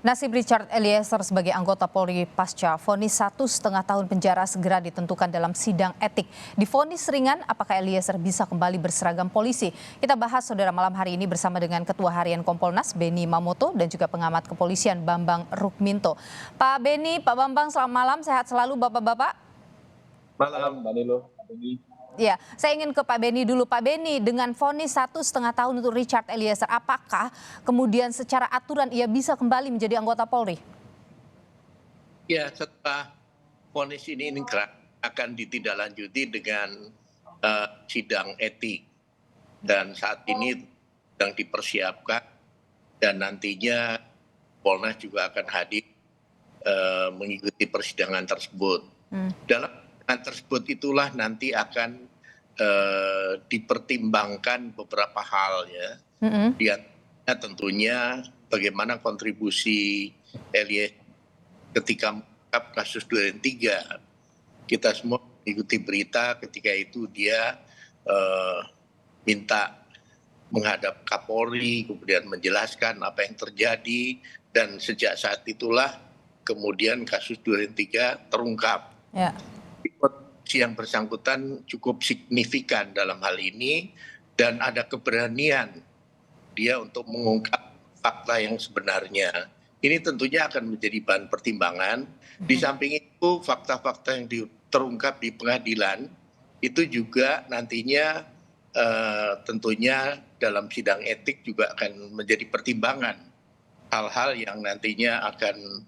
Nasib Richard Eliezer sebagai anggota Polri pasca vonis 1,5 tahun penjara segera ditentukan dalam sidang etik. Divonis ringan, apakah Eliezer bisa kembali berseragam polisi? Kita bahas saudara malam hari ini bersama dengan Ketua Harian Kompolnas Benny Mamoto dan juga pengamat kepolisian Bambang Rukminto. Pak Benny, Pak Bambang, selamat malam, sehat selalu Bapak-Bapak. Malam, Mbak Nilo. Ya, saya ingin ke Pak Benny dulu. Pak Benny, dengan vonis 1,5 tahun untuk Richard Eliezer, apakah kemudian secara aturan ia bisa kembali menjadi anggota Polri? Ya, setelah vonis ini akan ditindaklanjuti dengan sidang etik. Dan saat ini sedang dipersiapkan dan nantinya Polres juga akan hadir mengikuti persidangan tersebut. Dalam tersebut itulah nanti akan dipertimbangkan beberapa hal ya. Di antaranya tentunya bagaimana kontribusi Eliezer ketika mengungkap kasus Duren 3. Kita semua mengikuti berita ketika itu dia minta menghadap Kapolri, kemudian menjelaskan apa yang terjadi, dan sejak saat itulah kemudian kasus Duren 3 terungkap. Ya. Yang bersangkutan cukup signifikan dalam hal ini dan ada keberanian dia untuk mengungkap fakta yang sebenarnya. Ini tentunya akan menjadi bahan pertimbangan. Di samping itu fakta-fakta yang terungkap di pengadilan itu juga nantinya tentunya dalam sidang etik juga akan menjadi pertimbangan. Hal-hal yang nantinya akan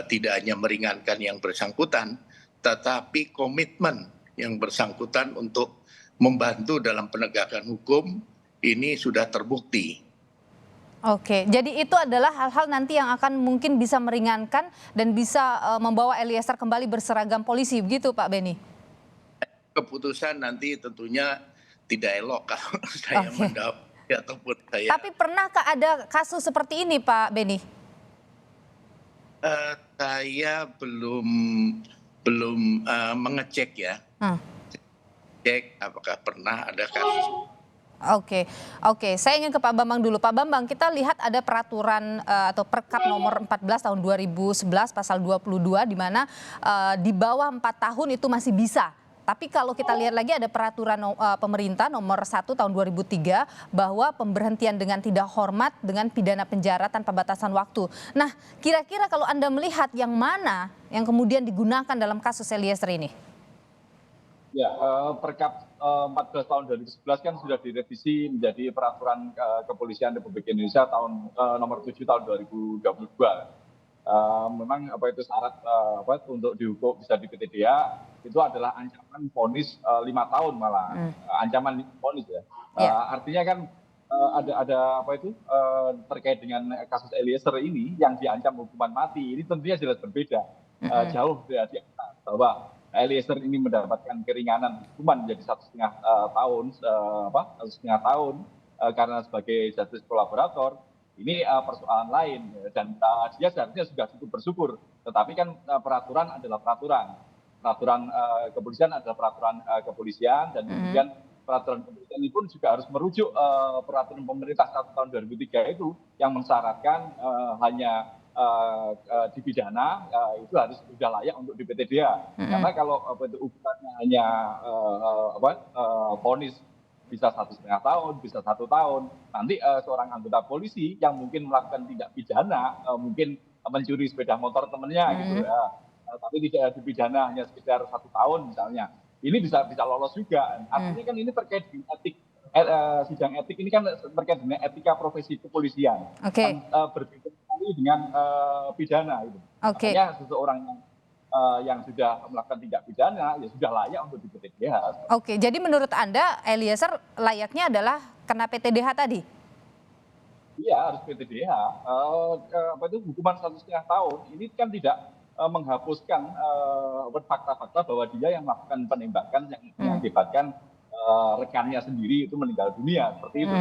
tidak hanya meringankan yang bersangkutan, tetapi komitmen yang bersangkutan untuk membantu dalam penegakan hukum ini sudah terbukti. Oke, jadi itu adalah hal-hal nanti yang akan mungkin bisa meringankan dan bisa membawa Eliezer kembali berseragam polisi, begitu Pak Benny? Keputusan nanti tentunya tidak elok kalau saya mendapat ataupun saya. Tapi pernahkah ada kasus seperti ini Pak Benny? Saya belum mengecek ya, cek apakah pernah ada kasus. Oke, saya ingin ke Pak Bambang dulu. Pak Bambang, kita lihat ada peraturan atau Perkap nomor 14 tahun 2011 pasal 22 di mana di bawah 4 tahun itu masih bisa. Tapi kalau kita lihat lagi ada peraturan pemerintah nomor 1 tahun 2003 bahwa pemberhentian dengan tidak hormat dengan pidana penjara tanpa batasan waktu. Nah, kira-kira kalau Anda melihat yang mana yang kemudian digunakan dalam kasus Eliezer ini? Ya, Perkap 14 tahun 2011 kan sudah direvisi menjadi peraturan kepolisian Republik Indonesia tahun nomor 7 tahun 2022. Memang apa itu syarat untuk dihukum bisa di PTDH itu adalah ancaman vonis 5 tahun malah, ancaman vonis ya. Artinya kan ada apa itu terkait dengan kasus Eliezer ini yang diancam hukuman mati, ini tentunya jelas berbeda, jauh dari bahwa Eliezer ini mendapatkan keringanan hukuman menjadi 1,5 tahun, 1,5 tahun karena sebagai justice kolaborator. Ini persoalan lain dan dia seharusnya sudah cukup bersyukur. Tetapi kan peraturan adalah peraturan kepolisian adalah peraturan kepolisian, dan kemudian peraturan kepolisian ini pun juga harus merujuk peraturan pemerintah 1 tahun 2003 itu yang mensyaratkan hanya dipidana itu harus sudah layak untuk di PTDH. Karena kalau ukurannya hanya vonis bisa 1,5 tahun, bisa 1 tahun. Nanti seorang anggota polisi yang mungkin melakukan tindak pidana, mungkin mencuri sepeda motor temennya gitu ya, tapi tidak dipidana hanya sekitar 1 tahun misalnya. Ini bisa lolos juga. Artinya kan ini terkait dengan etik, sidang etik ini kan terkait dengan etika profesi kepolisian. Berbeda sekali dengan pidana itu. Makanya seseorang yang sudah melakukan tindak pidana ya sudah layak untuk di PTDH. Oke, jadi menurut Anda Eliezer layaknya adalah kena PTDH tadi? Iya, harus PTDH. Hukuman 1,5 tahun ini kan tidak menghapuskan fakta-fakta bahwa dia yang melakukan penembakan yang mengakibatkan rekannya sendiri itu meninggal dunia, seperti itu.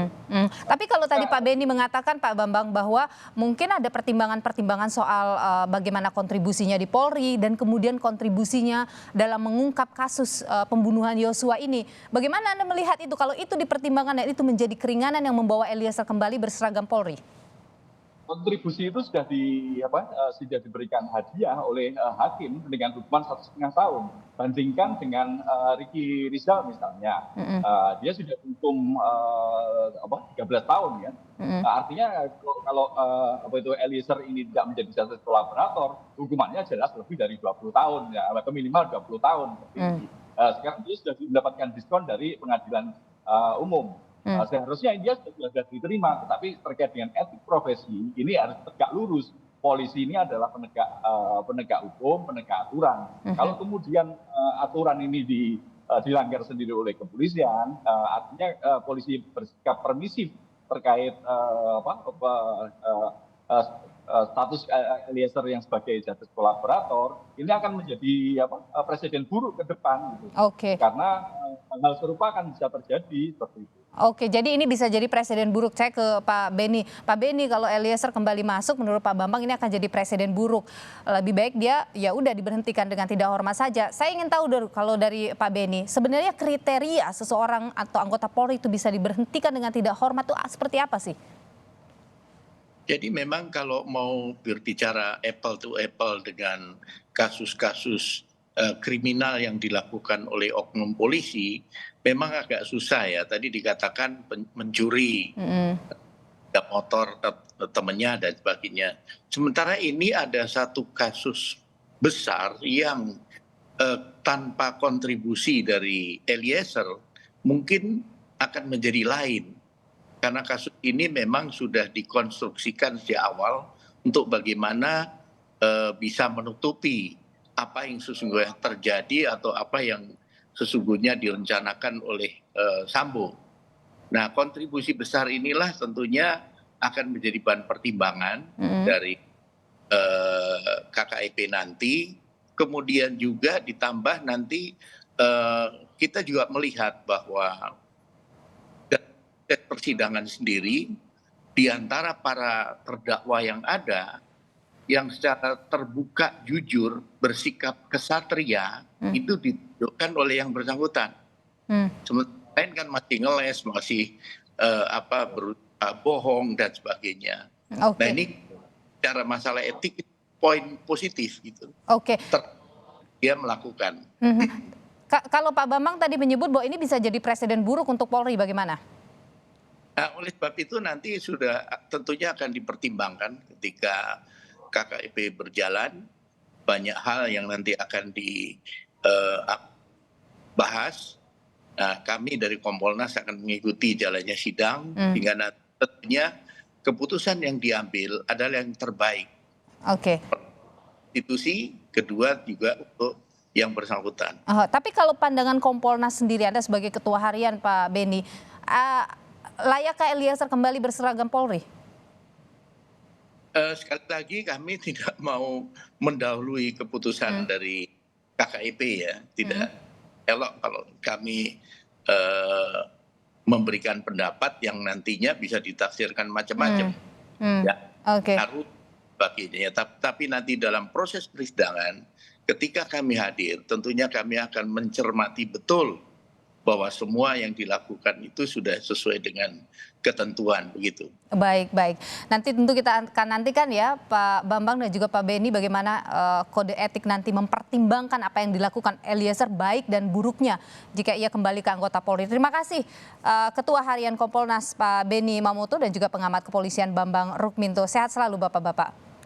Tapi kalau tadi Pak Benny mengatakan, Pak Bambang, bahwa mungkin ada pertimbangan-pertimbangan soal bagaimana kontribusinya di Polri dan kemudian kontribusinya dalam mengungkap kasus pembunuhan Yosua ini. Bagaimana Anda melihat itu? Kalau itu dipertimbangkan dan itu menjadi keringanan yang membawa Eliezer kembali berseragam Polri? kontribusi itu sudah diberikan hadiah oleh hakim dengan hukuman 1,5 tahun. Bandingkan dengan Ricky Rizal misalnya, dia sudah dihukum 13 tahun ya. Artinya kalau Eliezer ini tidak menjadi justice kolaborator, hukumannya jelas lebih dari 20 tahun ya, atau minimal 20 tahun. Sekarang dia sudah mendapatkan diskon dari pengadilan umum. Seharusnya dia sudah diterima, tetapi terkait dengan etik profesi ini harus tegak lurus. Polisi ini adalah penegak hukum, penegak aturan. Kalau kemudian aturan ini dilanggar sendiri oleh kepolisian, artinya polisi bersikap permisif terkait status Eliezer yang sebagai justice kolaborator, ini akan menjadi presiden buruk ke depan gitu. Karena hal serupa akan bisa terjadi seperti itu. Oke, jadi ini bisa jadi presiden buruk. Saya ke Pak Beni. Pak Beni, kalau Eliezer kembali masuk, menurut Pak Bambang ini akan jadi presiden buruk. Lebih baik dia ya udah diberhentikan dengan tidak hormat saja. Saya ingin tahu kalau dari Pak Beni, sebenarnya kriteria seseorang atau anggota Polri itu bisa diberhentikan dengan tidak hormat itu seperti apa sih? Jadi memang kalau mau berbicara apple to apple dengan kasus-kasus kriminal yang dilakukan oleh oknum polisi, memang agak susah ya. Tadi dikatakan mencuri motor temannya dan sebagainya. Sementara ini ada satu kasus besar yang tanpa kontribusi dari Eliezer mungkin akan menjadi lain. Karena kasus ini memang sudah dikonstruksikan sejak awal untuk bagaimana bisa menutupi apa yang sesungguhnya terjadi atau apa yang sesungguhnya direncanakan oleh Sambo. Nah, kontribusi besar inilah tentunya akan menjadi bahan pertimbangan dari KKIP nanti. Kemudian juga ditambah nanti kita juga melihat bahwa dari persidangan sendiri di antara para terdakwa yang ada, yang secara terbuka, jujur, bersikap kesatria, itu ditunjukkan oleh yang bersangkutan. Sementara lain kan masih ngeles, masih bohong dan sebagainya. Nah ini cara masalah etik poin positif gitu. Dia melakukan. Kalau Pak Bambang tadi menyebut bahwa ini bisa jadi presiden buruk untuk Polri, bagaimana? Nah, oleh sebab itu nanti sudah tentunya akan dipertimbangkan ketika KKIP berjalan, banyak hal yang nanti akan dibahas. Nah, kami dari Kompolnas akan mengikuti jalannya sidang, sehingga tentunya keputusan yang diambil adalah yang terbaik. Institusi, kedua juga untuk yang bersangkutan. Tapi kalau pandangan Kompolnas sendiri, Anda sebagai Ketua Harian Pak Beni, layakkah Eliezer kembali berseragam Polri? Sekali lagi kami tidak mau mendahului keputusan dari KKIP ya. Tidak elok kalau kami memberikan pendapat yang nantinya bisa ditafsirkan macam-macam. Harus baginya. Tapi nanti dalam proses persidangan, ketika kami hadir, tentunya kami akan mencermati betul bahwa semua yang dilakukan itu sudah sesuai dengan ketentuan begitu. Baik. Nanti tentu kita akan nantikan ya Pak Bambang dan juga Pak Beni bagaimana kode etik nanti mempertimbangkan apa yang dilakukan Eliezer baik dan buruknya jika ia kembali ke anggota Polri. Terima kasih Ketua Harian Kompolnas Pak Beni Mamoto dan juga pengamat kepolisian Bambang Rukminto. Sehat selalu Bapak-bapak.